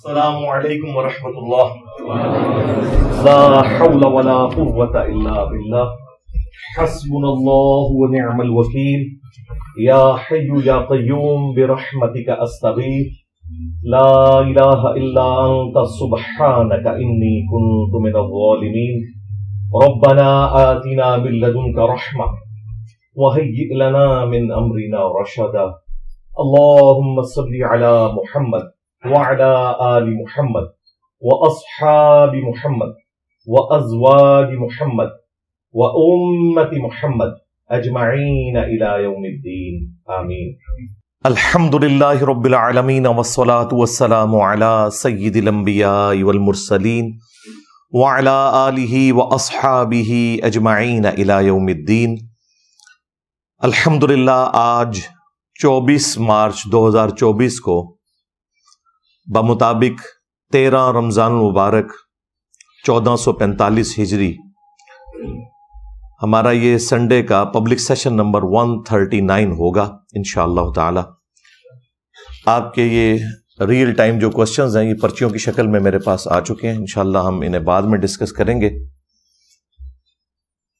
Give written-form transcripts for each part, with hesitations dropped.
السلام علیکم ورحمۃ اللہ. لا حول ولا قوة الا باللہ. حسبنا اللہ ونعم الوکیل. یا حی یا قیوم برحمتک استغیث. لا الہ الا انت سبحانک انی کنت من الظالمین. ربنا آتنا من لدنک رحمہ وہیئ لنا من امرنا رشدا. اللہم صل علی محمد وعلى آل محمد وأصحاب محمد وأزواج محمد وأمة محمد أجمعين إلى يوم الدين آمين. الحمد لله رب العالمين والصلاة والسلام على سيد الأنبياء والمرسلين وعلى آله وأصحابه أجمعين إلى يوم الدين. الحمد للہ آج 24 مارچ 2024 کو بمطابق 13 رمضان المبارک 1445 ہجری ہمارا یہ سنڈے کا پبلک سیشن نمبر 139 ہوگا انشاءاللہ تعالی. آپ کے یہ ریئل ٹائم جو کوسچنز ہیں یہ پرچیوں کی شکل میں میرے پاس آ چکے ہیں. انشاءاللہ ہم انہیں بعد میں ڈسکس کریں گے.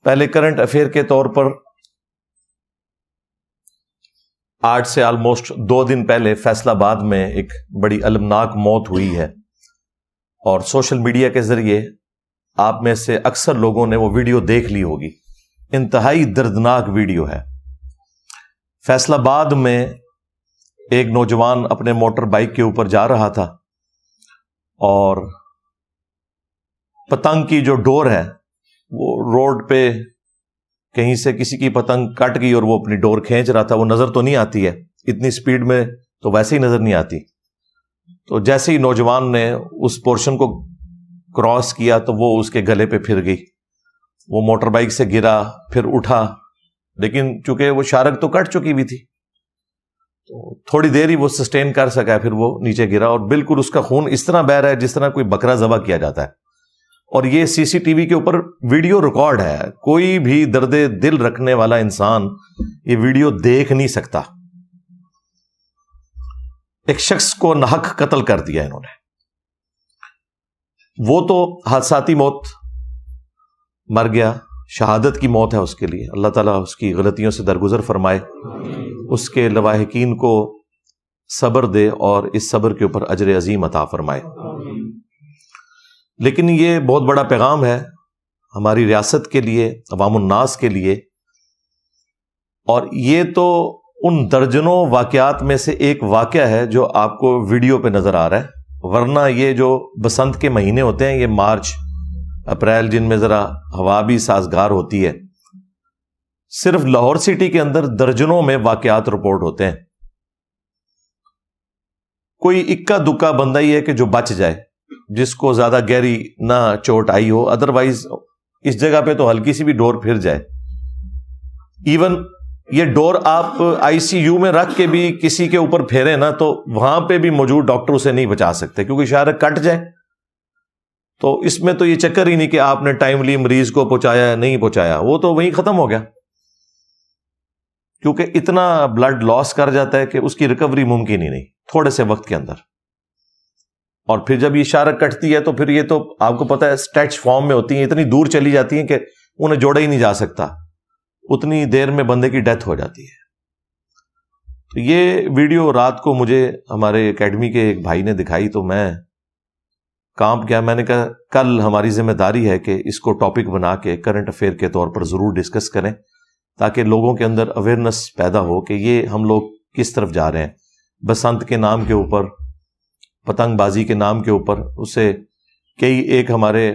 پہلے کرنٹ افیئر کے طور پر آج سے آلموسٹ 2 دن پہلے فیصل آباد میں ایک بڑی المناک موت ہوئی ہے اور سوشل میڈیا کے ذریعے آپ میں سے اکثر لوگوں نے وہ ویڈیو دیکھ لی ہوگی. انتہائی دردناک ویڈیو ہے. فیصل آباد میں ایک نوجوان اپنے موٹر بائک کے اوپر جا رہا تھا اور پتنگ کی جو ڈور ہے وہ روڈ پہ کہیں سے کسی کی پتنگ کٹ گئی اور وہ اپنی ڈور کھینچ رہا تھا. وہ نظر تو نہیں آتی ہے اتنی سپیڈ میں، تو ویسے ہی نظر نہیں آتی. تو جیسے ہی نوجوان نے اس پورشن کو کراس کیا تو وہ اس کے گلے پہ پھر گئی. وہ موٹر بائک سے گرا، پھر اٹھا، لیکن چونکہ وہ شارک تو کٹ چکی ہوئی تھی تو تھوڑی دیر ہی وہ سسٹین کر سکا. پھر وہ نیچے گرا اور بالکل اس کا خون اس طرح بہہ رہا ہے جس طرح کوئی بکرا ذبح کیا جاتا ہے. اور یہ سی سی ٹی وی کے اوپر ویڈیو ریکارڈ ہے. کوئی بھی درد دل رکھنے والا انسان یہ ویڈیو دیکھ نہیں سکتا. ایک شخص کو ناحق قتل کر دیا انہوں نے. وہ تو حادثاتی موت مر گیا، شہادت کی موت ہے اس کے لیے. اللہ تعالیٰ اس کی غلطیوں سے درگزر فرمائے، اس کے لواحقین کو صبر دے اور اس صبر کے اوپر اجر عظیم عطا فرمائے. لیکن یہ بہت بڑا پیغام ہے ہماری ریاست کے لیے، عوام الناس کے لیے. اور یہ تو ان درجنوں واقعات میں سے ایک واقعہ ہے جو آپ کو ویڈیو پہ نظر آ رہا ہے. ورنہ یہ جو بسنت کے مہینے ہوتے ہیں، یہ مارچ اپریل، جن میں ذرا ہوا بھی سازگار ہوتی ہے، صرف لاہور سٹی کے اندر درجنوں میں واقعات رپورٹ ہوتے ہیں. کوئی اکا دکا بندہ ہی ہے کہ جو بچ جائے، جس کو زیادہ گہری نہ چوٹ آئی ہو. ادروائز اس جگہ پہ تو ہلکی سی بھی ڈور پھر جائے. ایون یہ ڈور آپ آئی سی یو میں رکھ کے بھی کسی کے اوپر پھیرے نا تو وہاں پہ بھی موجود ڈاکٹر اسے نہیں بچا سکتے، کیونکہ شاید کٹ جائے. تو اس میں تو یہ چکر ہی نہیں کہ آپ نے ٹائملی مریض کو پہنچایا یا نہیں پہنچایا، وہ تو وہیں ختم ہو گیا. کیونکہ اتنا بلڈ لاس کر جاتا ہے کہ اس کی ریکوری ممکن ہی نہیں تھوڑے سے وقت کے اندر. اور پھر جب یہ شارک کٹتی ہے تو پھر یہ تو آپ کو پتا ہے اسٹریچ فارم میں ہوتی ہیں، اتنی دور چلی جاتی ہیں کہ انہیں جوڑا ہی نہیں جا سکتا. اتنی دیر میں بندے کی ڈیتھ ہو جاتی ہے. تو یہ ویڈیو رات کو مجھے ہمارے اکیڈمی کے ایک بھائی نے دکھائی تو میں کانپ گیا. میں نے کہا کل ہماری ذمہ داری ہے کہ اس کو ٹاپک بنا کے کرنٹ افیئر کے طور پر ضرور ڈسکس کریں، تاکہ لوگوں کے اندر اویئرنس پیدا ہو کہ یہ ہم لوگ کس طرف جا رہے ہیں. بسنت کے نام کے اوپر، پتنگ بازی کے نام کے اوپر، اسے کئی ایک ہمارے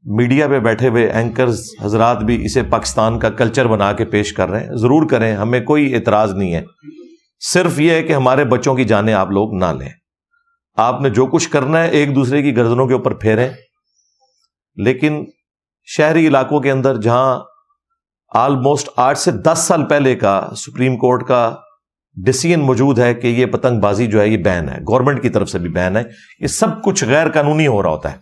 میڈیا پہ بیٹھے ہوئے اینکرز حضرات بھی اسے پاکستان کا کلچر بنا کے پیش کر رہے ہیں. ضرور کریں، ہمیں کوئی اعتراض نہیں ہے. صرف یہ ہے کہ ہمارے بچوں کی جانیں آپ لوگ نہ لیں. آپ نے جو کچھ کرنا ہے ایک دوسرے کی گردنوں کے اوپر پھیریں. لیکن شہری علاقوں کے اندر جہاں آلموسٹ 8 سے 10 سال پہلے کا سپریم کورٹ کا ڈیسیژن موجود ہے کہ یہ پتنگ بازی جو ہے یہ بین ہے، گورنمنٹ کی طرف سے بھی بین ہے. یہ سب کچھ غیر قانونی ہو رہا ہوتا ہے.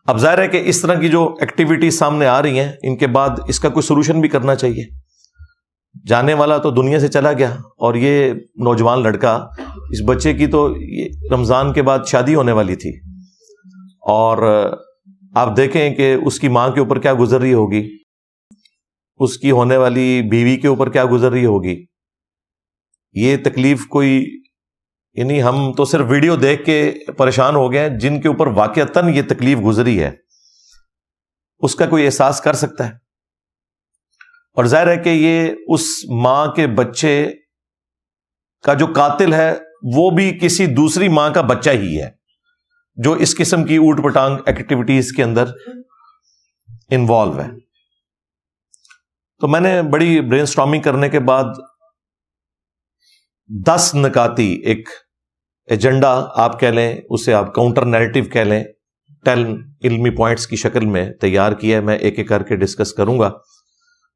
اب ظاہر ہے کہ اس طرح کی جو ایکٹیویٹی سامنے آ رہی ہیں ان کے بعد اس کا کوئی سولوشن بھی کرنا چاہیے. جانے والا تو دنیا سے چلا گیا اور یہ نوجوان لڑکا اس بچے کی تو رمضان کے بعد شادی ہونے والی تھی، اور آپ دیکھیں کہ اس کی ماں کے اوپر کیا گزر رہی ہوگی، اس کی ہونے والی بیوی کے اوپر کیا گزر رہی ہوگی. یہ تکلیف کوئی، یعنی ہم تو صرف ویڈیو دیکھ کے پریشان ہو گئے ہیں، جن کے اوپر واقعتاً یہ تکلیف گزری ہے اس کا کوئی احساس کر سکتا ہے. اور ظاہر ہے کہ یہ اس ماں کے بچے کا جو قاتل ہے وہ بھی کسی دوسری ماں کا بچہ ہی ہے جو اس قسم کی اوٹ پٹانگ ایکٹیویٹیز کے اندر انوالو ہے. تو میں نے بڑی برین سٹارمنگ کرنے کے بعد 10 نکاتی ایک ایجنڈا آپ کہہ لیں، اسے آپ کاؤنٹر نیریٹو کہہ لیں، 10 علمی پوائنٹس کی شکل میں تیار کیا. میں ایک ایک کر کے ڈسکس کروں گا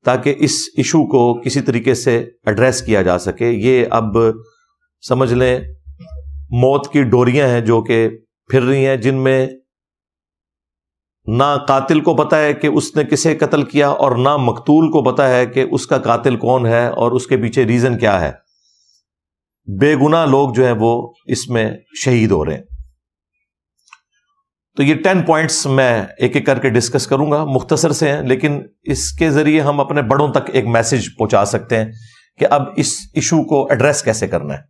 تاکہ اس ایشو کو کسی طریقے سے ایڈریس کیا جا سکے. یہ اب سمجھ لیں موت کی ڈوریاں ہیں جو کہ پھر رہی ہیں، جن میں نہ قاتل کو پتا ہے کہ اس نے کسے قتل کیا اور نہ مقتول کو پتا ہے کہ اس کا قاتل کون ہے اور اس کے پیچھے ریزن کیا ہے. بے گناہ لوگ جو ہیں وہ اس میں شہید ہو رہے ہیں. تو یہ 10 پوائنٹس میں ایک ایک کر کے ڈسکس کروں گا، مختصر سے ہیں لیکن اس کے ذریعے ہم اپنے بڑوں تک ایک میسج پہنچا سکتے ہیں کہ اب اس ایشو کو ایڈریس کیسے کرنا ہے.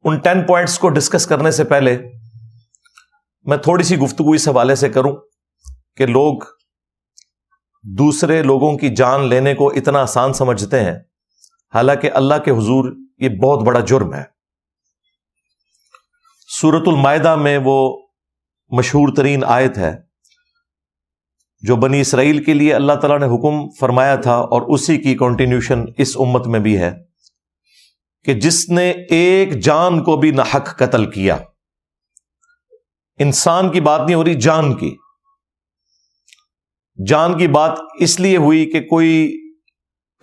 ان 10 پوائنٹس کو ڈسکس کرنے سے پہلے میں تھوڑی سی گفتگو اس حوالے سے کروں کہ لوگ دوسرے لوگوں کی جان لینے کو اتنا آسان سمجھتے ہیں، حالانکہ اللہ کے حضور یہ بہت بڑا جرم ہے. سورۃ المائدہ میں وہ مشہور ترین آیت ہے جو بنی اسرائیل کے لیے اللہ تعالیٰ نے حکم فرمایا تھا، اور اسی کی کنٹینیوشن اس امت میں بھی ہے کہ جس نے ایک جان کو بھی نہ حق قتل کیا. انسان کی بات نہیں ہو رہی، جان کی. جان کی بات اس لیے ہوئی کہ کوئی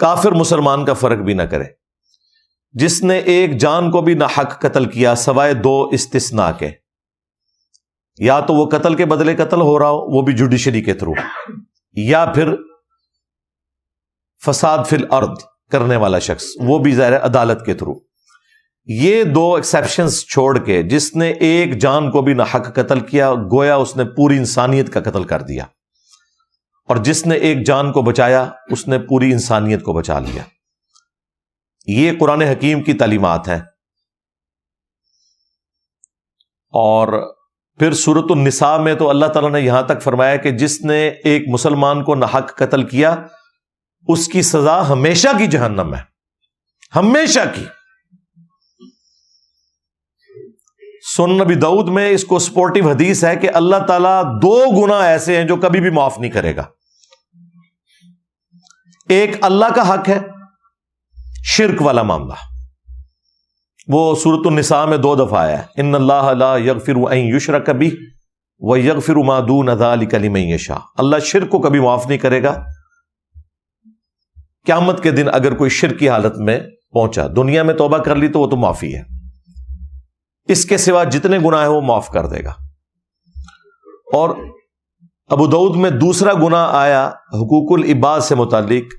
کافر مسلمان کا فرق بھی نہ کرے. جس نے ایک جان کو بھی نہ حق قتل کیا سوائے 2 استثناء کے، یا تو وہ قتل کے بدلے قتل ہو رہا ہو وہ بھی جوڈیشری کے تھرو، یا پھر فساد فی الارض کرنے والا شخص وہ بھی ظاہر عدالت کے تھرو. یہ 2 ایکسیپشنز چھوڑ کے جس نے ایک جان کو بھی نہ حق قتل کیا گویا اس نے پوری انسانیت کا قتل کر دیا، اور جس نے ایک جان کو بچایا اس نے پوری انسانیت کو بچا لیا. یہ قرآن حکیم کی تعلیمات ہیں. اور پھر سورۃ النساء میں تو اللہ تعالیٰ نے یہاں تک فرمایا کہ جس نے ایک مسلمان کو ناحق قتل کیا اس کی سزا ہمیشہ کی جہنم ہے، ہمیشہ کی. سنن نبی داؤد میں اس کو سپورٹیو حدیث ہے کہ اللہ تعالیٰ 2 گناہ ایسے ہیں جو کبھی بھی معاف نہیں کرے گا. ایک اللہ کا حق ہے، شرک والا معاملہ، وہ سورۃ النساء میں 2 دفعہ آیا ہے، ان اللہ لا یغفر ان یشرک بہ ویغفر ما دون ذلک لمن یشاء. اللہ شرک کو کبھی معاف نہیں کرے گا. قیامت کے دن اگر کوئی شرک کی حالت میں پہنچا، دنیا میں توبہ کر لی تو وہ تو معافی ہے، اس کے سوا جتنے گناہ ہیں وہ معاف کر دے گا. اور ابو داؤد میں دوسرا گناہ آیا حقوق العباد سے متعلق،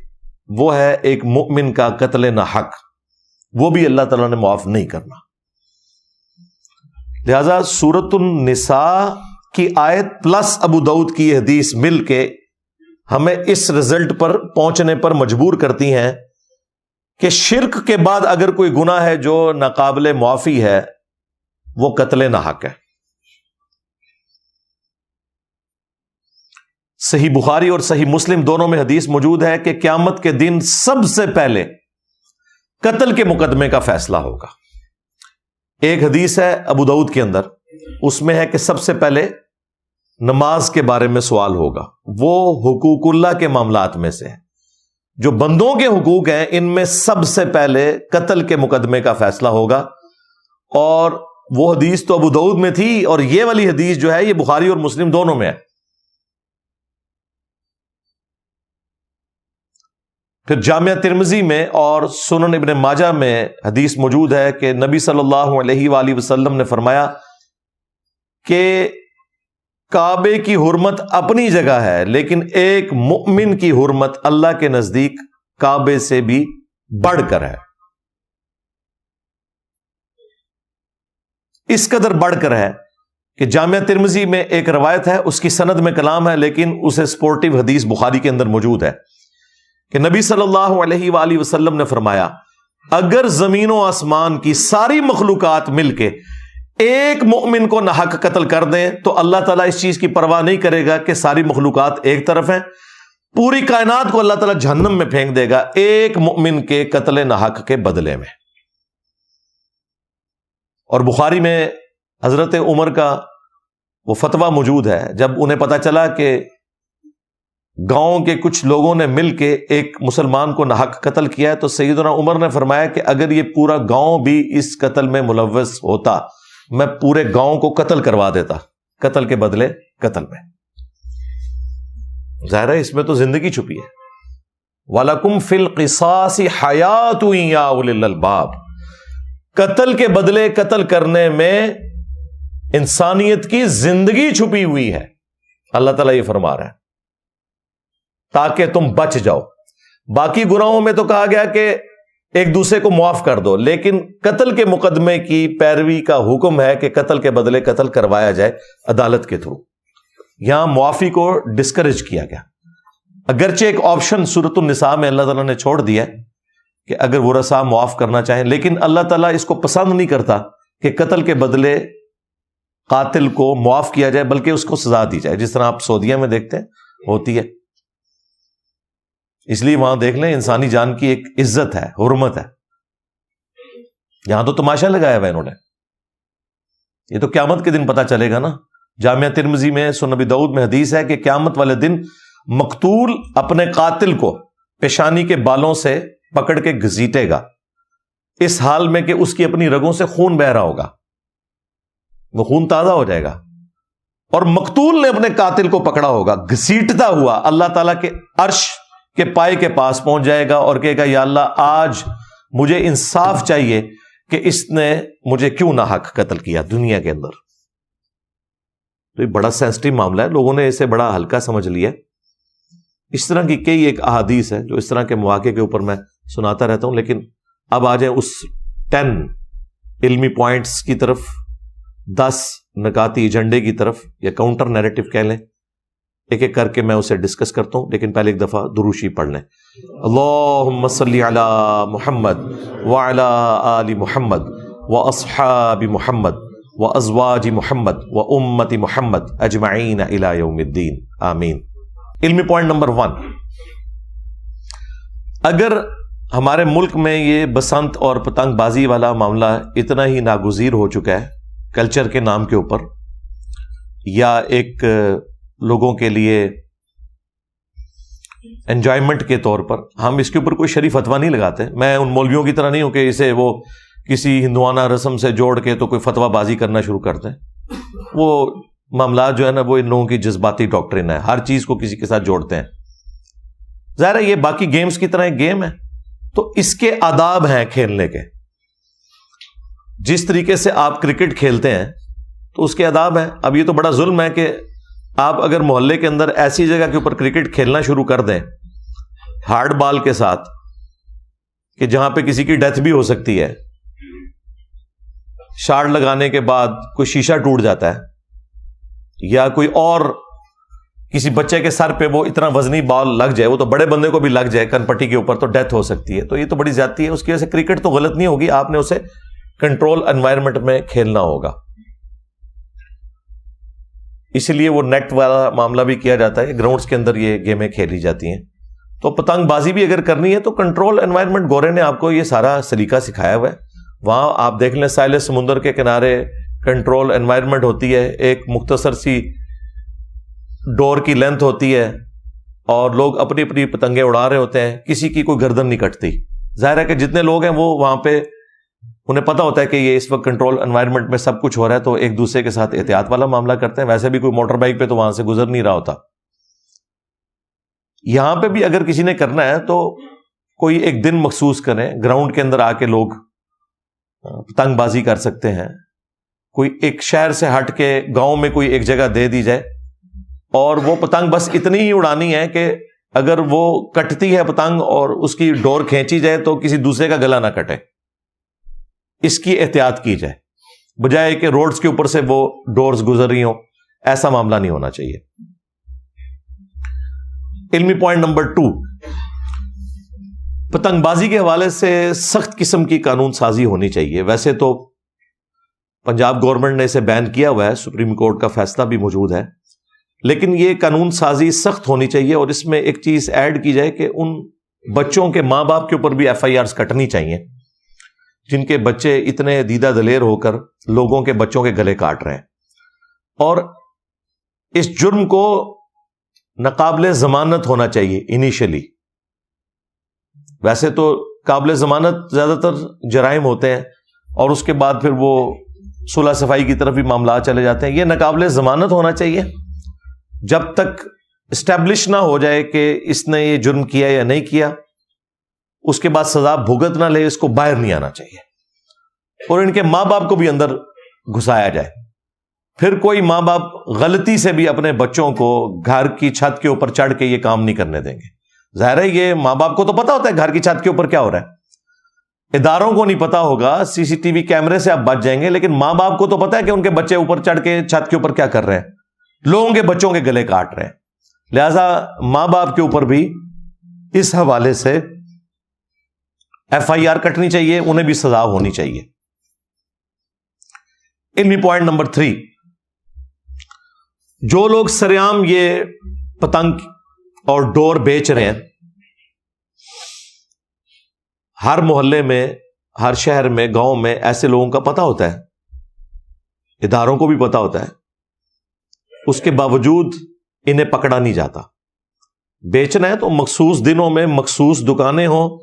وہ ہے ایک مؤمن کا قتل نہ حق، وہ بھی اللہ تعالیٰ نے معاف نہیں کرنا. لہذا سورۃ النساء کی آیت پلس ابو داؤد کی یہ حدیث مل کے ہمیں اس رزلٹ پر پہنچنے پر مجبور کرتی ہیں کہ شرک کے بعد اگر کوئی گناہ ہے جو ناقابل معافی ہے وہ قتل نہ حق ہے. صحیح بخاری اور صحیح مسلم دونوں میں حدیث موجود ہے کہ قیامت کے دن سب سے پہلے قتل کے مقدمے کا فیصلہ ہوگا. ایک حدیث ہے ابو داؤد کے اندر، اس میں ہے کہ سب سے پہلے نماز کے بارے میں سوال ہوگا. وہ حقوق اللہ کے معاملات میں سے ہے، جو بندوں کے حقوق ہیں ان میں سب سے پہلے قتل کے مقدمے کا فیصلہ ہوگا. اور وہ حدیث تو ابو داؤد میں تھی، اور یہ والی حدیث جو ہے یہ بخاری اور مسلم دونوں میں ہے. پھر جامعہ ترمذی میں اور سنن ابن ماجہ میں حدیث موجود ہے کہ نبی صلی اللہ علیہ وآلہ وسلم نے فرمایا کہ کعبے کی حرمت اپنی جگہ ہے، لیکن ایک مؤمن کی حرمت اللہ کے نزدیک کعبے سے بھی بڑھ کر ہے، اس قدر بڑھ کر ہے کہ جامعہ ترمذی میں ایک روایت ہے، اس کی سند میں کلام ہے لیکن اسے سپورٹیو حدیث بخاری کے اندر موجود ہے کہ نبی صلی اللہ علیہ وآلہ وسلم نے فرمایا اگر زمین و آسمان کی ساری مخلوقات مل کے ایک مومن کو ناحق قتل کر دیں تو اللہ تعالیٰ اس چیز کی پرواہ نہیں کرے گا کہ ساری مخلوقات ایک طرف ہیں، پوری کائنات کو اللہ تعالیٰ جہنم میں پھینک دے گا ایک مومن کے قتل ناحق کے بدلے میں۔ اور بخاری میں حضرت عمر کا وہ فتویٰ موجود ہے، جب انہیں پتا چلا کہ گاؤں کے کچھ لوگوں نے مل کے ایک مسلمان کو ناحق قتل کیا ہے تو سیدنا عمر نے فرمایا کہ اگر یہ پورا گاؤں بھی اس قتل میں ملوث ہوتا میں پورے گاؤں کو قتل کروا دیتا، قتل کے بدلے قتل میں۔ ظاہر ہے اس میں تو زندگی چھپی ہے۔ وَلَكُمْ فِي الْقِصَاصِ حَيَاةٌ يَا أُولِي الْأَلْبَابِ، قتل کے بدلے قتل کرنے میں انسانیت کی زندگی چھپی ہوئی ہے، اللہ تعالیٰ یہ فرما رہا ہے تاکہ تم بچ جاؤ۔ باقی گناہوں میں تو کہا گیا کہ ایک دوسرے کو معاف کر دو، لیکن قتل کے مقدمے کی پیروی کا حکم ہے کہ قتل کے بدلے قتل کروایا جائے عدالت کے تھرو۔ یہاں معافی کو ڈسکریج کیا گیا، اگرچہ ایک آپشن سورۃ النساء میں اللہ تعالیٰ نے چھوڑ دیا کہ اگر ورثاء معاف کرنا چاہیں، لیکن اللہ تعالیٰ اس کو پسند نہیں کرتا کہ قتل کے بدلے قاتل کو معاف کیا جائے، بلکہ اس کو سزا دی جائے، جس طرح آپ سعودیہ میں دیکھتے ہیں ہوتی ہے۔ اس لیے وہاں دیکھ لیں انسانی جان کی ایک عزت ہے، حرمت ہے۔ یہاں تو تماشا لگایا ہوا انہوں نے، یہ تو قیامت کے دن پتہ چلے گا نا۔ جامعہ ترمذی میں سنن ابی داؤد میں حدیث ہے کہ قیامت والے دن مقتول اپنے قاتل کو پیشانی کے بالوں سے پکڑ کے گھسیٹے گا، اس حال میں کہ اس کی اپنی رگوں سے خون بہ رہا ہوگا، وہ خون تازہ ہو جائے گا، اور مقتول نے اپنے قاتل کو پکڑا ہوگا، گھسیٹتا ہوا اللہ تعالیٰ کے عرش کے پائے کے پاس پہنچ جائے گا اور کہے گا یا اللہ آج مجھے انصاف چاہیے کہ اس نے مجھے کیوں ناحق قتل کیا دنیا کے اندر۔ تو یہ بڑا سینسٹیو معاملہ ہے، لوگوں نے اسے بڑا ہلکا سمجھ لیا۔ اس طرح کی کئی ایک احادیث ہے جو اس طرح کے مواقع کے اوپر میں سناتا رہتا ہوں، لیکن اب آ جائیں اس 10 علمی پوائنٹس کی طرف، 10 نکاتی ایجنڈے کی طرف، یا کاؤنٹر نیریٹو کہہ لیں، ایک ایک کر کے میں اسے ڈسکس کرتا ہوں، لیکن پہلے ایک دفعہ درود شریف پڑھ لیں۔ اللہم صلی علی محمد وعلی آل محمد واصحاب محمد وازواج محمد وامت محمد اجمعین الی یوم الدین، آمین۔ علمی پوائنٹ نمبر 1، اگر ہمارے ملک میں یہ بسنت اور پتنگ بازی والا معاملہ اتنا ہی ناگزیر ہو چکا ہے کلچر کے نام کے اوپر، یا ایک لوگوں کے لیے انجوائمنٹ کے طور پر، ہم اس کے اوپر کوئی شریف فتویٰ نہیں لگاتے۔ میں ان مولویوں کی طرح نہیں ہوں کہ اسے وہ کسی ہندوانہ رسم سے جوڑ کے تو کوئی فتویٰ بازی کرنا شروع کرتے ہیں۔ وہ معاملات جو ہے نا وہ ان لوگوں کی جذباتی ڈاکٹرن ہے، ہر چیز کو کسی کے ساتھ جوڑتے ہیں۔ ظاہر ہے یہ باقی گیمز کی طرح ایک گیم ہے، تو اس کے آداب ہیں کھیلنے کے۔ جس طریقے سے آپ کرکٹ کھیلتے ہیں تو اس کے آداب ہیں۔ اب یہ تو بڑا ظلم ہے کہ آپ اگر محلے کے اندر ایسی جگہ کے اوپر کرکٹ کھیلنا شروع کر دیں ہارڈ بال کے ساتھ کہ جہاں پہ کسی کی ڈیتھ بھی ہو سکتی ہے، شاٹ لگانے کے بعد کوئی شیشہ ٹوٹ جاتا ہے، یا کوئی اور کسی بچے کے سر پہ وہ اتنا وزنی بال لگ جائے، وہ تو بڑے بندے کو بھی لگ جائے کن پٹی کے اوپر، تو ڈیتھ ہو سکتی ہے۔ تو یہ تو بڑی زیادتی ہے، اس کی وجہ سے کرکٹ تو غلط نہیں ہوگی، آپ نے اسے کنٹرول انوائرمنٹ میں کھیلنا ہوگا۔ اسی لیے وہ نیٹ والا معاملہ بھی کیا جاتا ہے، گراؤنڈز کے اندر یہ گیمیں کھیلی جاتی ہیں۔ تو پتنگ بازی بھی اگر کرنی ہے تو کنٹرول انوائرمنٹ، گورے نے آپ کو یہ سارا سلیقہ سکھایا ہوا ہے۔ وہاں آپ دیکھ لیں ساحل سمندر کے کنارے کنٹرول انوائرمنٹ ہوتی ہے، ایک مختصر سی ڈور کی لینتھ ہوتی ہے، اور لوگ اپنی اپنی پتنگیں اڑا رہے ہوتے ہیں، کسی کی کوئی گردن نہیں کٹتی۔ ظاہر ہے کہ جتنے لوگ ہیں وہ وہاں پہ انہیں پتا ہوتا ہے کہ یہ اس وقت کنٹرول انوائرمنٹ میں سب کچھ ہو رہا ہے، تو ایک دوسرے کے ساتھ احتیاط والا معاملہ کرتے ہیں۔ ویسے بھی کوئی موٹر بائک پہ تو وہاں سے گزر نہیں رہا ہوتا۔ یہاں پہ بھی اگر کسی نے کرنا ہے تو کوئی ایک دن مخصوص کریں، گراؤنڈ کے اندر آ کے لوگ پتنگ بازی کر سکتے ہیں۔ کوئی ایک شہر سے ہٹ کے گاؤں میں کوئی ایک جگہ دے دی جائے، اور وہ پتنگ بس اتنی ہی اڑانی ہے کہ اگر وہ کٹتی ہے پتنگ اور اس کی ڈور کھینچی جائے تو کسی دوسرے کا گلا نہ کٹے، اس کی احتیاط کی جائے، بجائے کہ روڈز کے اوپر سے وہ ڈورز گزر رہی ہوں. ایسا معاملہ نہیں ہونا چاہیے. علمی پوائنٹ نمبر 2، پتنگ بازی کے حوالے سے سخت قسم کی قانون سازی ہونی چاہیے. ویسے تو پنجاب گورنمنٹ نے اسے بین کیا ہوا ہے، سپریم کورٹ کا فیصلہ بھی موجود ہے، لیکن یہ قانون سازی سخت ہونی چاہیے. اور اس میں ایک چیز ایڈ کی جائے کہ ان بچوں کے ماں باپ کے اوپر بھی FIRs کٹنی چاہیے جن کے بچے اتنے دیدہ دلیر ہو کر لوگوں کے بچوں کے گلے کاٹ رہے ہیں. اور اس جرم کو ناقابل ضمانت ہونا چاہیے انیشلی. ویسے تو قابل ضمانت زیادہ تر جرائم ہوتے ہیں اور اس کے بعد پھر وہ صلح صفائی کی طرف بھی معاملات چلے جاتے ہیں. یہ ناقابل ضمانت ہونا چاہیے جب تک اسٹیبلش نہ ہو جائے کہ اس نے یہ جرم کیا یا نہیں کیا. اس کے بعد سزا بھگت نہ لے، اس کو باہر نہیں آنا چاہیے اور ان کے ماں باپ کو بھی اندر گھسایا جائے. پھر کوئی ماں باپ غلطی سے بھی اپنے بچوں کو گھر کی چھت کے اوپر چڑھ کے یہ کام نہیں کرنے دیں گے. ظاہر ہے یہ ماں باپ کو تو پتا ہوتا ہے گھر کی چھت کے اوپر کیا ہو رہا ہے، اداروں کو نہیں پتا ہوگا، CCTV کیمرے سے آپ بچ جائیں گے، لیکن ماں باپ کو تو پتا ہے کہ ان کے بچے اوپر چڑھ کے چھت کے اوپر کیا کر رہے ہیں، لوگوں کے بچوں کے گلے کاٹ رہے ہیں. لہذا ماں باپ کے اوپر بھی اس حوالے سے FIR کٹنی چاہیے، انہیں بھی سزا ہونی چاہیے. علمی پوائنٹ نمبر 3، جو لوگ سرعام یہ پتنگ اور ڈور بیچ رہے ہیں، ہر محلے میں، ہر شہر میں، گاؤں میں ایسے لوگوں کا پتہ ہوتا ہے، اداروں کو بھی پتہ ہوتا ہے، اس کے باوجود انہیں پکڑا نہیں جاتا. بیچنا ہے تو مخصوص دنوں میں مخصوص دکانیں ہوں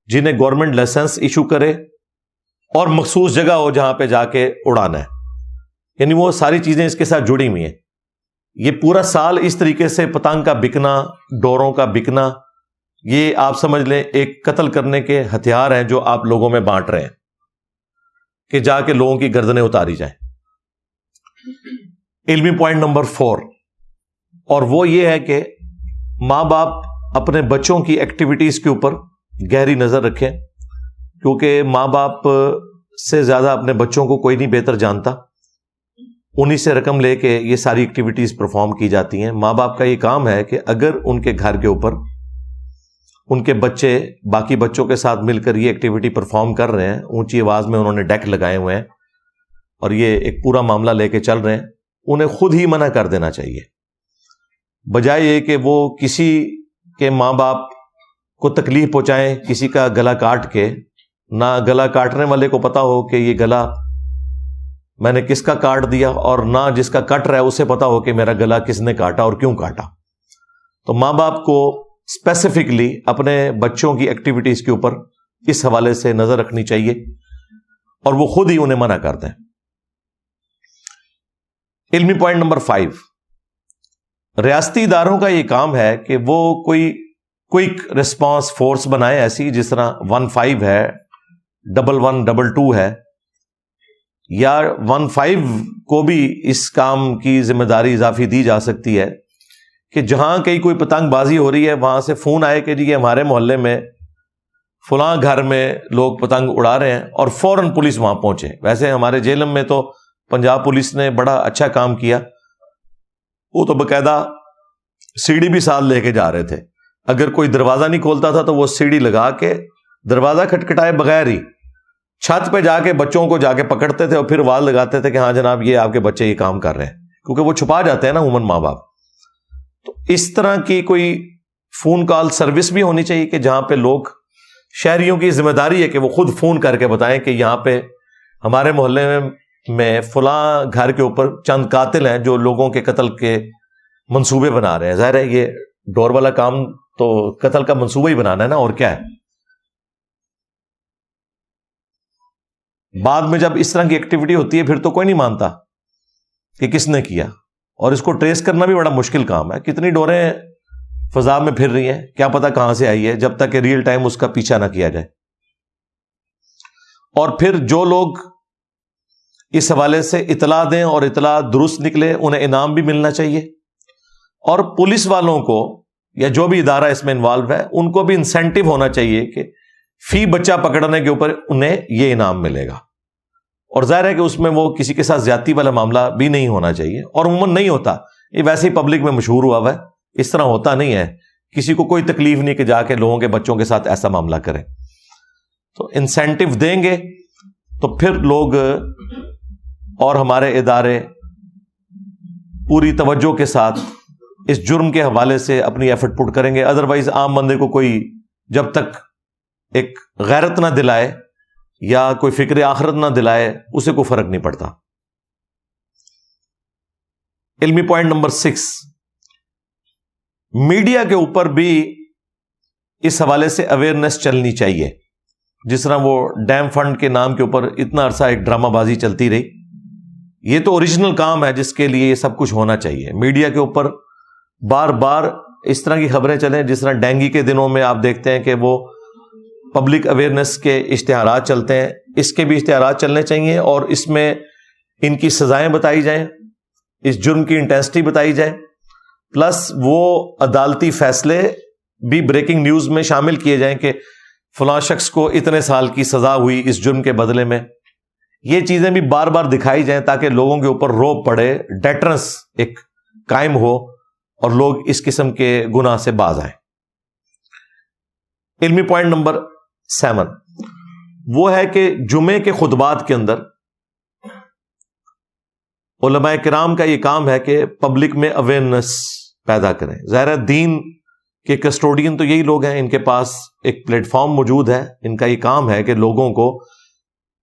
جنہیں گورنمنٹ لائسنس ایشو کرے اور مخصوص جگہ ہو جہاں پہ جا کے اڑانا ہے. یعنی وہ ساری چیزیں اس کے ساتھ جڑی ہوئی ہیں. یہ پورا سال اس طریقے سے پتنگ کا بکنا، ڈوروں کا بکنا، یہ آپ سمجھ لیں ایک قتل کرنے کے ہتھیار ہیں جو آپ لوگوں میں بانٹ رہے ہیں کہ جا کے لوگوں کی گردنیں اتاری جائیں. علمی پوائنٹ نمبر 4، اور وہ یہ ہے کہ ماں باپ اپنے بچوں کی ایکٹیویٹیز کے اوپر گہری نظر رکھیں، کیونکہ ماں باپ سے زیادہ اپنے بچوں کو کوئی نہیں بہتر جانتا. انہی سے رقم لے کے یہ ساری ایکٹیویٹیز پرفارم کی جاتی ہیں. ماں باپ کا یہ کام ہے کہ اگر ان کے گھر کے اوپر ان کے بچے باقی بچوں کے ساتھ مل کر یہ ایکٹیویٹی پرفارم کر رہے ہیں، اونچی آواز میں انہوں نے ڈیک لگائے ہوئے ہیں اور یہ ایک پورا معاملہ لے کے چل رہے ہیں، انہیں خود ہی منع کر دینا چاہیے، بجائے یہ کہ وہ کسی کے ماں باپ کو تکلیف پہنچائیں کسی کا گلا کاٹ کے. نہ گلا کاٹنے والے کو پتا ہو کہ یہ گلا میں نے کس کا کاٹ دیا، اور نہ جس کا کٹ رہا ہے اسے پتا ہو کہ میرا گلا کس نے کاٹا اور کیوں کاٹا. تو ماں باپ کو اسپیسیفکلی اپنے بچوں کی ایکٹیویٹیز کے اوپر اس حوالے سے نظر رکھنی چاہیے اور وہ خود ہی انہیں منع کر دیں. علمی پوائنٹ نمبر 5، ریاستی اداروں کا یہ کام ہے کہ وہ کوئی کوئک ریسپانس فورس بنائے، ایسی جس طرح 15 ہے، 1122 ہے، یا 15 کو بھی اس کام کی ذمہ داری اضافی دی جا سکتی ہے کہ جہاں کہیں کوئی پتنگ بازی ہو رہی ہے وہاں سے فون آئے کہ جی یہ ہمارے محلے میں فلاں گھر میں لوگ پتنگ اڑا رہے ہیں، اور فوراً پولیس وہاں پہنچے. ویسے ہمارے جیلم میں تو پنجاب پولیس نے بڑا اچھا کام کیا، وہ تو باقاعدہ سیڑھی بھی ساتھ لے کے جا رہے تھے. اگر کوئی دروازہ نہیں کھولتا تھا تو وہ سیڑھی لگا کے دروازہ کھٹکھٹائے بغیر ہی چھت پہ جا کے بچوں کو جا کے پکڑتے تھے اور پھر آواز لگاتے تھے کہ ہاں جناب یہ آپ کے بچے یہ کام کر رہے ہیں، کیونکہ وہ چھپا جاتے ہیں نا عموماً ماں باپ. تو اس طرح کی کوئی فون کال سروس بھی ہونی چاہیے کہ جہاں پہ لوگ، شہریوں کی ذمہ داری ہے کہ وہ خود فون کر کے بتائیں کہ یہاں پہ ہمارے محلے میں فلاں گھر کے اوپر چند قاتل ہیں جو لوگوں کے قتل کے منصوبے بنا رہے ہیں. ظاہر ہے یہ ڈور والا کام تو قتل کا منصوبہ ہی بنانا ہے نا، اور کیا ہے. بعد میں جب اس طرح کی ایکٹیویٹی ہوتی ہے پھر تو کوئی نہیں مانتا کہ کس نے کیا، اور اس کو ٹریس کرنا بھی بڑا مشکل کام ہے. کتنی ڈوریں فضا میں پھر رہی ہیں، کیا پتا کہاں سے آئی ہے، جب تک کہ ریئل ٹائم اس کا پیچھا نہ کیا جائے. اور پھر جو لوگ اس حوالے سے اطلاع دیں اور اطلاع درست نکلے انہیں انعام بھی ملنا چاہیے. اور پولیس والوں کو یا جو بھی ادارہ اس میں انوالو ہے ان کو بھی انسینٹیو ہونا چاہیے کہ فی بچہ پکڑنے کے اوپر انہیں یہ انعام ملے گا. اور ظاہر ہے کہ اس میں وہ کسی کے ساتھ زیادتی والا معاملہ بھی نہیں ہونا چاہیے, اور عموماً نہیں ہوتا, یہ ویسے ہی پبلک میں مشہور ہوا ہے, اس طرح ہوتا نہیں ہے, کسی کو کوئی تکلیف نہیں کہ جا کے لوگوں کے بچوں کے ساتھ ایسا معاملہ کریں. تو انسینٹیو دیں گے تو پھر لوگ اور ہمارے ادارے پوری توجہ کے ساتھ اس جرم کے حوالے سے اپنی ایفرٹ پٹ کریں گے. ادروائز عام بندے کو کوئی جب تک ایک غیرت نہ دلائے یا کوئی فکر آخرت نہ دلائے اسے کوئی فرق نہیں پڑتا. علمی پوائنٹ نمبر 6, میڈیا کے اوپر بھی اس حوالے سے اویئرنیس چلنی چاہیے. جس طرح وہ ڈیم فنڈ کے نام کے اوپر اتنا عرصہ ایک ڈرامہ بازی چلتی رہی, یہ تو اوریجنل کام ہے جس کے لیے یہ سب کچھ ہونا چاہیے. میڈیا کے اوپر بار بار اس طرح کی خبریں چلیں, جس طرح ڈینگی کے دنوں میں آپ دیکھتے ہیں کہ وہ پبلک اویئرنیس کے اشتہارات چلتے ہیں, اس کے بھی اشتہارات چلنے چاہیے, اور اس میں ان کی سزائیں بتائی جائیں, اس جرم کی انٹینسٹی بتائی جائے, پلس وہ عدالتی فیصلے بھی بریکنگ نیوز میں شامل کیے جائیں کہ فلاں شخص کو اتنے سال کی سزا ہوئی اس جرم کے بدلے میں. یہ چیزیں بھی بار بار دکھائی جائیں تاکہ لوگوں کے اوپر روب پڑے, ڈیٹرنس ایک قائم ہو اور لوگ اس قسم کے گناہ سے باز آئیں. علمی پوائنٹ نمبر 7 وہ ہے کہ جمعے کے خطبات کے اندر علماء کرام کا یہ کام ہے کہ پبلک میں اویئرنیس پیدا کریں. ظاہر دین کے کسٹوڈین تو یہی لوگ ہیں, ان کے پاس ایک پلیٹ فارم موجود ہے, ان کا یہ کام ہے کہ لوگوں کو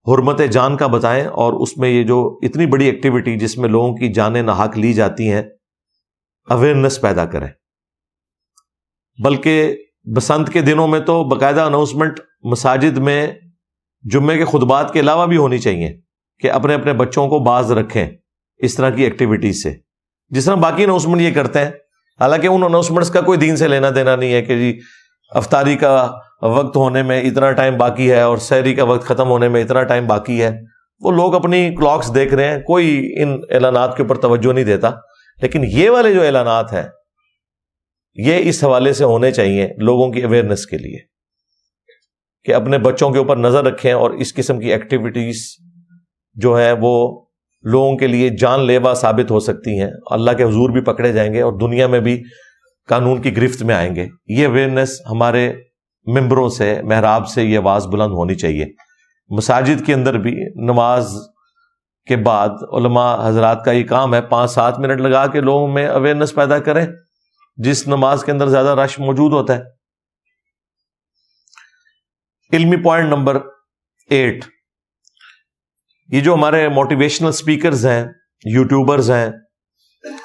حرمت جان کا بتائیں, اور اس میں یہ جو اتنی بڑی ایکٹیویٹی جس میں لوگوں کی جانیں ناحق لی جاتی ہیں, اویئرنیس پیدا کریں. بلکہ بسنت کے دنوں میں تو باقاعدہ اناؤنسمنٹ مساجد میں جمعے کے خطبات کے علاوہ بھی ہونی چاہیے کہ اپنے اپنے بچوں کو باز رکھیں اس طرح کی ایکٹیویٹیز سے, جس طرح باقی اناؤنسمنٹ یہ کرتے ہیں. حالانکہ ان اناؤنسمنٹس کا کوئی دین سے لینا دینا نہیں ہے کہ جی افطاری کا وقت ہونے میں اتنا ٹائم باقی ہے اور سحری کا وقت ختم ہونے میں اتنا ٹائم باقی ہے. وہ لوگ اپنی کلاکس دیکھ رہے ہیں, کوئی ان اعلانات کے اوپر توجہ نہیں دیتا. لیکن یہ والے جو اعلانات ہیں یہ اس حوالے سے ہونے چاہیے لوگوں کی اویئرنیس کے لیے کہ اپنے بچوں کے اوپر نظر رکھیں, اور اس قسم کی ایکٹیویٹیز جو ہیں وہ لوگوں کے لیے جان لیوا ثابت ہو سکتی ہیں, اللہ کے حضور بھی پکڑے جائیں گے اور دنیا میں بھی قانون کی گرفت میں آئیں گے. یہ اویئرنیس ہمارے ممبروں سے, محراب سے یہ آواز بلند ہونی چاہیے. مساجد کے اندر بھی نماز کے بعد علماء حضرات کا یہ کام ہے 5-7 منٹ لگا کے لوگوں میں اویئرنیس پیدا کریں جس نماز کے اندر زیادہ رش موجود ہوتا ہے. علمی پوائنٹ نمبر 8 یہ جو ہمارے موٹیویشنل سپیکرز ہیں, یوٹیوبرز ہیں,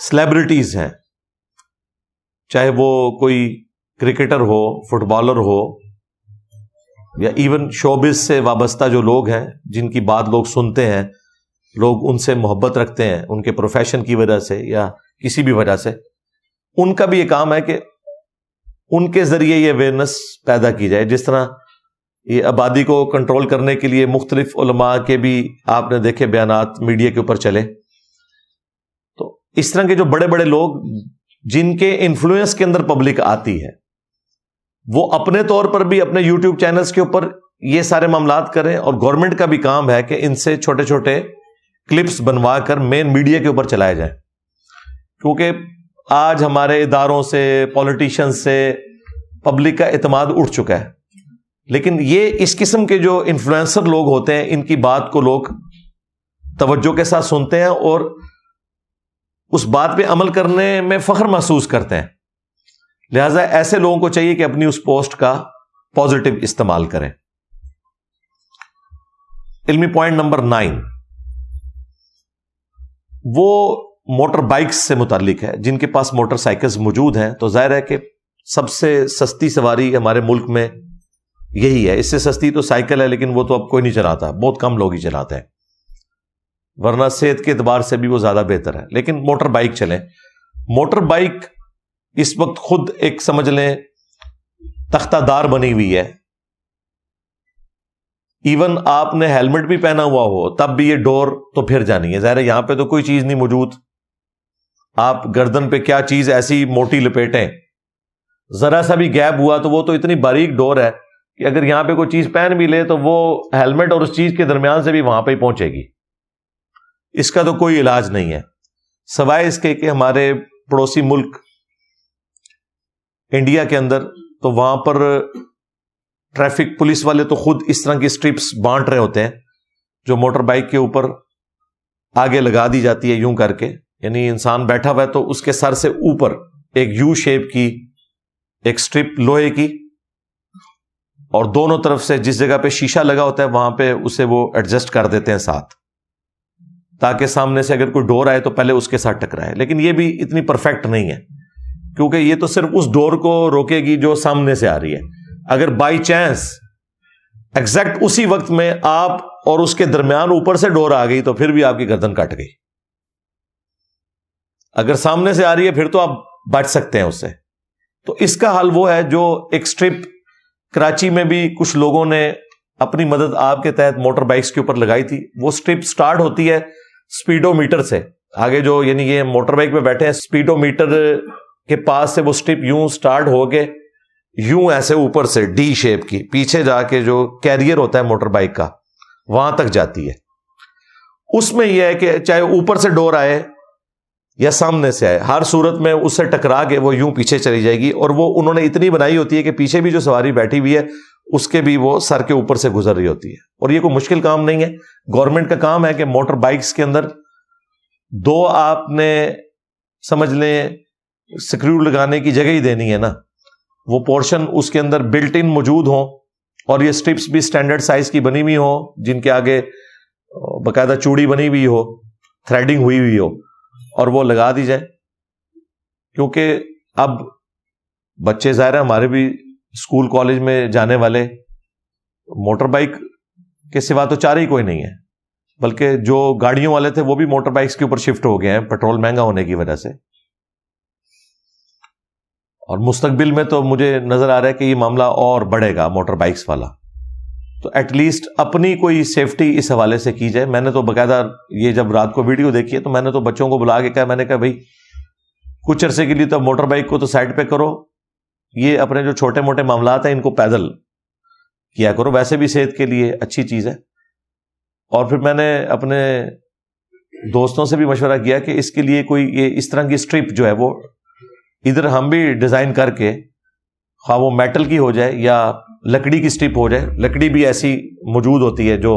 سیلیبریٹیز ہیں, چاہے وہ کوئی کرکٹر ہو, فٹ بالر ہو, یا ایون شوبز سے وابستہ جو لوگ ہیں جن کی بات لوگ سنتے ہیں, لوگ ان سے محبت رکھتے ہیں ان کے پروفیشن کی وجہ سے یا کسی بھی وجہ سے, ان کا بھی یہ کام ہے کہ ان کے ذریعے یہ اویئرنیس پیدا کی جائے. جس طرح یہ آبادی کو کنٹرول کرنے کے لیے مختلف علماء کے بھی آپ نے دیکھے بیانات میڈیا کے اوپر چلے, تو اس طرح کے جو بڑے بڑے لوگ جن کے انفلوئنس کے اندر پبلک آتی ہے وہ اپنے طور پر بھی اپنے یوٹیوب چینلز کے اوپر یہ سارے معاملات کریں, اور گورنمنٹ کا بھی کام ہے کہ ان سے چھوٹے چھوٹے کلپس بنوا کر مین میڈیا کے اوپر چلائے جائیں. کیونکہ آج ہمارے اداروں سے, پولیٹیشین سے پبلک کا اعتماد اٹھ چکا ہے, لیکن یہ اس قسم کے جو انفلوئنسر لوگ ہوتے ہیں ان کی بات کو لوگ توجہ کے ساتھ سنتے ہیں اور اس بات پہ عمل کرنے میں فخر محسوس کرتے ہیں. لہذا ایسے لوگوں کو چاہیے کہ اپنی اس پوسٹ کا پازیٹیو استعمال کریں. علمی پوائنٹ نمبر 9 وہ موٹر بائکس سے متعلق ہے. جن کے پاس موٹر سائیکلز موجود ہیں تو ظاہر ہے کہ سب سے سستی سواری ہمارے ملک میں یہی ہے. اس سے سستی تو سائیکل ہے, لیکن وہ تو اب کوئی نہیں چلاتا, بہت کم لوگ ہی چلاتے ہیں, ورنہ صحت کے اعتبار سے بھی وہ زیادہ بہتر ہے. لیکن موٹر بائک چلیں. موٹر بائک اس وقت خود ایک سمجھ لیں تختہ دار بنی ہوئی ہے. ایون آپ نے ہیلمٹ بھی پہنا ہوا ہو تب بھی یہ ڈور تو پھر جانی ہے. ظاہر ہے یہاں پہ تو کوئی چیز نہیں موجود, آپ گردن پہ کیا چیز ایسی موٹی لپیٹیں ذرا سا بھی گیپ ہوا تو وہ تو اتنی باریک ڈور ہے کہ اگر یہاں پہ کوئی چیز پہن بھی لے تو وہ ہیلمٹ اور اس چیز کے درمیان سے بھی وہاں پہ ہی پہنچے گی. اس کا تو کوئی علاج نہیں ہے سوائے اس کے کہ ہمارے پڑوسی ملک انڈیا کے اندر تو وہاں پر ٹریفک پولیس والے تو خود اس طرح کی اسٹرپس بانٹ رہے ہوتے ہیں جو موٹر بائک کے اوپر آگے لگا دی جاتی ہے یوں کر کے, یعنی انسان بیٹھا ہوا ہے تو اس کے سر سے اوپر ایک یو شیپ کی ایک اسٹرپ لوہے کی, اور دونوں طرف سے جس جگہ پہ شیشہ لگا ہوتا ہے وہاں پہ اسے وہ ایڈجسٹ کر دیتے ہیں ساتھ, تاکہ سامنے سے اگر کوئی ڈور آئے تو پہلے اس کے ساتھ ٹکرائے. لیکن یہ بھی اتنی پرفیکٹ نہیں ہے کیونکہ یہ تو صرف اس ڈور کو روکے گی جو سامنے سے آ رہی ہے. اگر بائی چانس ایگزیکٹ اسی وقت میں آپ اور اس کے درمیان اوپر سے ڈور آ گئی تو پھر بھی آپ کی گردن کٹ گئی. اگر سامنے سے آ رہی ہے پھر تو آپ بچ سکتے ہیں اس سے. تو اس کا حل وہ ہے جو ایک اسٹرپ کراچی میں بھی کچھ لوگوں نے اپنی مدد آپ کے تحت موٹر بائکس کے اوپر لگائی تھی. وہ اسٹرپ سٹارٹ ہوتی ہے سپیڈو میٹر سے آگے, جو یعنی یہ موٹر بائک پہ بیٹھے ہیں سپیڈو میٹر کے پاس سے وہ اسٹرپ یوں سٹارٹ ہو کے یوں ایسے اوپر سے ڈی شیپ کی پیچھے جا کے جو کیریئر ہوتا ہے موٹر بائک کا وہاں تک جاتی ہے. اس میں یہ ہے کہ چاہے اوپر سے ڈور آئے یا سامنے سے آئے, ہر صورت میں اس سے ٹکرا کے وہ یوں پیچھے چلی جائے گی. اور وہ انہوں نے اتنی بنائی ہوتی ہے کہ پیچھے بھی جو سواری بیٹھی ہوئی ہے اس کے بھی وہ سر کے اوپر سے گزر رہی ہوتی ہے. اور یہ کوئی مشکل کام نہیں ہے, گورنمنٹ کا کام ہے کہ موٹر بائکس کے اندر دو آپ نے سمجھ لیں سکریو لگانے کی جگہ ہی دینی ہے نا, وہ پورشن اس کے اندر بلٹ ان موجود ہوں, اور یہ سٹرپس بھی سٹینڈرڈ سائز کی بنی ہوئی ہوں جن کے آگے باقاعدہ چوڑی بنی ہوئی ہو, تھریڈنگ ہوئی ہوئی ہو, اور وہ لگا دی جائے. کیونکہ اب بچے ظاہر ہے ہمارے بھی اسکول کالج میں جانے والے موٹر بائک کے سوا تو چارہ ہی کوئی نہیں ہے, بلکہ جو گاڑیوں والے تھے وہ بھی موٹر بائکس کے اوپر شفٹ ہو گئے ہیں پیٹرول مہنگا ہونے کی وجہ سے. اور مستقبل میں تو مجھے نظر آ رہا ہے کہ یہ معاملہ اور بڑھے گا موٹر بائکس والا. تو ایٹ لیسٹ اپنی کوئی سیفٹی اس حوالے سے کی جائے. میں نے تو باقاعدہ یہ جب رات کو ویڈیو دیکھی ہے تو میں نے تو بچوں کو بلا کے کہا, میں نے کہا بھائی کچھ عرصے کے لیے تو موٹر بائک کو تو سائڈ پہ کرو, یہ اپنے جو چھوٹے موٹے معاملات ہیں ان کو پیدل کیا کرو, ویسے بھی صحت کے لیے اچھی چیز ہے. اور پھر میں نے اپنے دوستوں سے بھی مشورہ کیا کہ اس کے لیے کوئی یہ اس طرح کی اسٹرپ جو ہے وہ ادھر ہم بھی ڈیزائن کر کے, خواہ وہ میٹل کی ہو جائے یا لکڑی کی اسٹرپ ہو جائے. لکڑی بھی ایسی موجود ہوتی ہے جو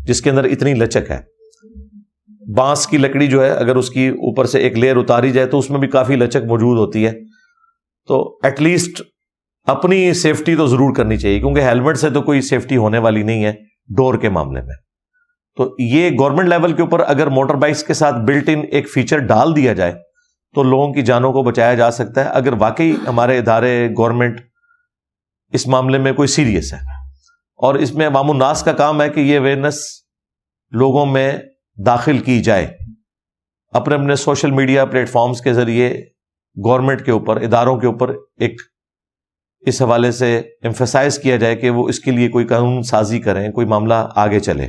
جس کے اندر اتنی لچک ہے. بانس کی لکڑی جو ہے اگر اس کی اوپر سے ایک لیئر اتاری جائے تو اس میں بھی کافی لچک موجود ہوتی ہے. تو ایٹ لیسٹ اپنی سیفٹی تو ضرور کرنی چاہیے, کیونکہ ہیلمٹ سے تو کوئی سیفٹی ہونے والی نہیں ہے ڈور کے معاملے میں. تو یہ گورنمنٹ لیول کے اوپر اگر موٹر بائکس کے ساتھ بلٹ ان ایک فیچر ڈال دیا جائے تو لوگوں کی جانوں کو بچایا جا سکتا ہے, اگر واقعی ہمارے ادارے گورنمنٹ اس معاملے میں کوئی سیریس ہے. اور اس میں عوام الناس کا کام ہے کہ یہ اویئرنیس لوگوں میں داخل کی جائے, اپنے اپنے سوشل میڈیا پلیٹ فارمز کے ذریعے گورنمنٹ کے اوپر, اداروں کے اوپر ایک اس حوالے سے ایمفیسائز کیا جائے کہ وہ اس کے لیے کوئی قانون سازی کریں, کوئی معاملہ آگے چلے.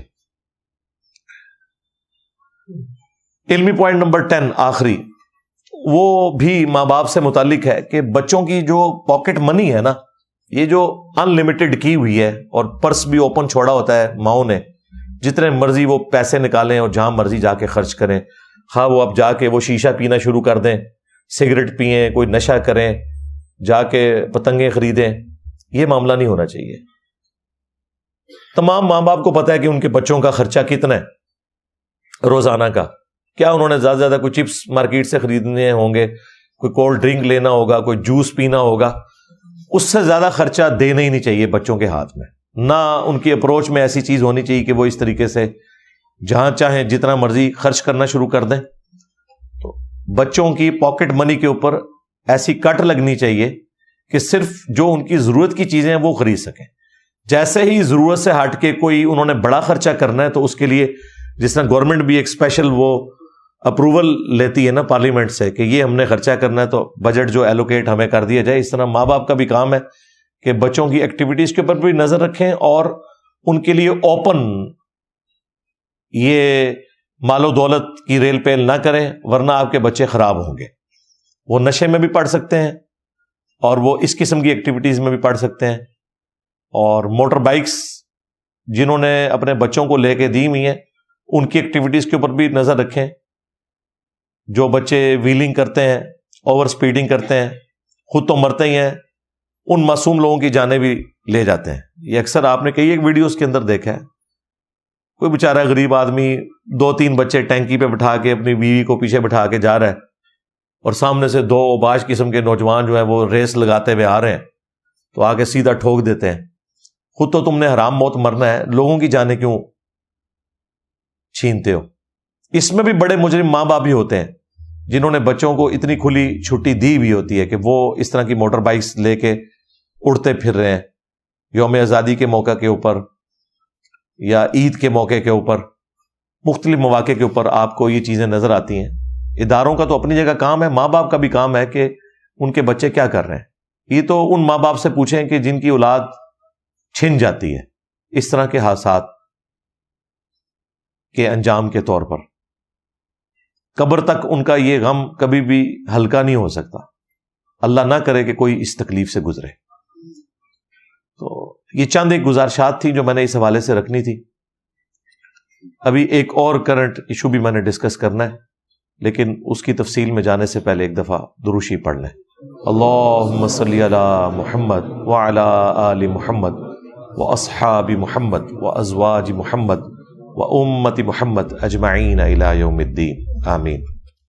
علمی پوائنٹ نمبر 10 آخری, وہ بھی ماں باپ سے متعلق ہے کہ بچوں کی جو پاکٹ منی ہے نا, یہ جو ان لمیٹڈ کی ہوئی ہے اور پرس بھی اوپن چھوڑا ہوتا ہے ماؤں نے, جتنے مرضی وہ پیسے نکالیں اور جہاں مرضی جا کے خرچ کریں, ہاں وہ اب جا کے وہ شیشہ پینا شروع کر دیں, سگریٹ پئیں, کوئی نشہ کریں, جا کے پتنگیں خریدیں. یہ معاملہ نہیں ہونا چاہیے. تمام ماں باپ کو پتا ہے کہ ان کے بچوں کا خرچہ کتنا ہے روزانہ کا, کیا انہوں نے زیادہ زیادہ کوئی چپس مارکیٹ سے خریدنے ہوں گے, کوئی کولڈ ڈرنک لینا ہوگا, کوئی جوس پینا ہوگا, اس سے زیادہ خرچہ دینا ہی نہیں چاہیے بچوں کے ہاتھ میں. نہ ان کی اپروچ میں ایسی چیز ہونی چاہیے کہ وہ اس طریقے سے جہاں چاہیں جتنا مرضی خرچ کرنا شروع کر دیں. تو بچوں کی پاکٹ منی کے اوپر ایسی کٹ لگنی چاہیے کہ صرف جو ان کی ضرورت کی چیزیں ہیں وہ خرید سکیں. جیسے ہی ضرورت سے ہٹ کے کوئی انہوں نے بڑا خرچہ کرنا ہے تو اس کے لیے جس طرح گورنمنٹ بھی ایک اسپیشل وہ اپروول لیتی ہے نا پارلیمنٹ سے کہ یہ ہم نے خرچہ کرنا ہے تو بجٹ جو ایلوکیٹ ہمیں کر دیا جائے, اس طرح ماں باپ کا بھی کام ہے کہ بچوں کی ایکٹیویٹیز کے اوپر بھی نظر رکھیں اور ان کے لیے اوپن یہ مال و دولت کی ریل پیل نہ کریں, ورنہ آپ کے بچے خراب ہوں گے. وہ نشے میں بھی پڑ سکتے ہیں اور وہ اس قسم کی ایکٹیویٹیز میں بھی پڑھ سکتے ہیں. اور موٹر بائکس جنہوں نے اپنے بچوں کو لے کے دی ہوئی ہیں ان کی ایکٹیویٹیز کے اوپر بھی نظر رکھیں. جو بچے ویلنگ کرتے ہیں، اوور سپیڈنگ کرتے ہیں، خود تو مرتے ہی ہیں، ان معصوم لوگوں کی جانیں بھی لے جاتے ہیں. یہ اکثر آپ نے کئی ایک ویڈیوز کے اندر دیکھا ہے. کوئی بیچارہ غریب آدمی 2-3 بچے ٹینکی پہ بٹھا کے اپنی بیوی کو پیچھے بٹھا کے جا رہا ہے اور سامنے سے 2 اوباش قسم کے نوجوان جو ہیں وہ ریس لگاتے ہوئے آ رہے ہیں تو آگے سیدھا ٹھوک دیتے ہیں. خود تو تم نے حرام موت مرنا ہے، لوگوں کی جانیں کیوں چھینتے ہو؟ اس میں بھی بڑے مجرم ماں باپ بھی ہوتے ہیں جنہوں نے بچوں کو اتنی کھلی چھٹی دی بھی ہوتی ہے کہ وہ اس طرح کی موٹر بائکس لے کے اڑتے پھر رہے ہیں یوم آزادی کے موقع کے اوپر یا عید کے موقع کے اوپر، مختلف مواقع کے اوپر آپ کو یہ چیزیں نظر آتی ہیں. اداروں کا تو اپنی جگہ کام ہے، ماں باپ کا بھی کام ہے کہ ان کے بچے کیا کر رہے ہیں. یہ تو ان ماں باپ سے پوچھیں کہ جن کی اولاد چھن جاتی ہے اس طرح کے حادثات کے انجام کے طور پر. قبر تک ان کا یہ غم کبھی بھی ہلکا نہیں ہو سکتا. اللہ نہ کرے کہ کوئی اس تکلیف سے گزرے. تو یہ چند ایک گزارشات تھی جو میں نے اس حوالے سے رکھنی تھی. ابھی ایک اور کرنٹ ایشو بھی میں نے ڈسکس کرنا ہے، لیکن اس کی تفصیل میں جانے سے پہلے ایک دفعہ دروشی پڑھ لیں. اللہم صلی علی محمد وعلی آل محمد واصحاب محمد وازواج محمد وامت محمد اجمعین الی یوم الدین. آمین.